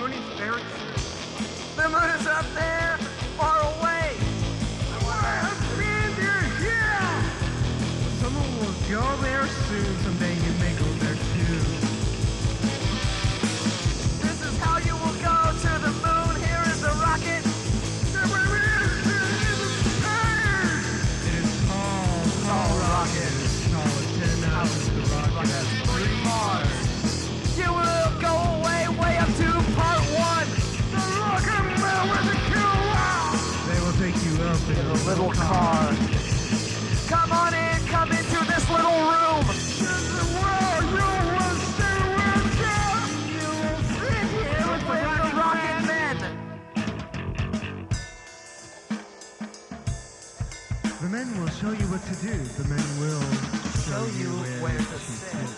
Tony's very soon. The moon is up there, far away. Someone will go there soon. Someday you may go there too. This is how you will go to the moon. Here is the rocket. It is tall rocket. It's tall as 10 houses. The rocket has 3 bars. You will go way up to part 1. The rocket man with the kilowatt. They will take you up in a Little car. Come on in, come into this little room. This is where you will stay with us. You will sit here with The rocket men. The men will show you what to do. The men will Show you where to sit.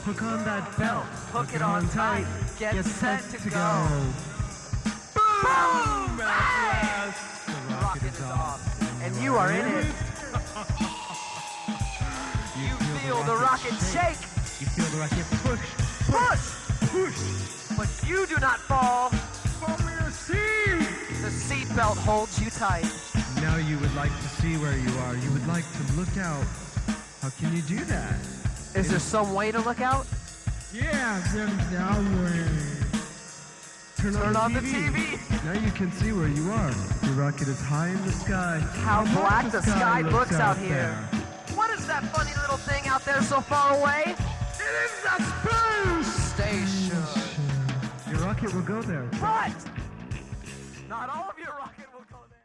Hook on that belt. Hook it on tight. Get set to go. Boom! Boom! At last, The rocket is off, and you are in it. You feel the rocket shake. You feel the rocket push. Push! But you do not fall. From your seat. The seatbelt holds you tight. Now you would like to see where you are. You would like to look out. How can you do that? Is there some way to look out? Yeah, there's that way. Turn on the TV. Now you can see where you are. The rocket is high in the sky. How black the sky looks out there. here. What is that funny little thing out there so far away? It is the space Station. Your rocket will go there. But not all of your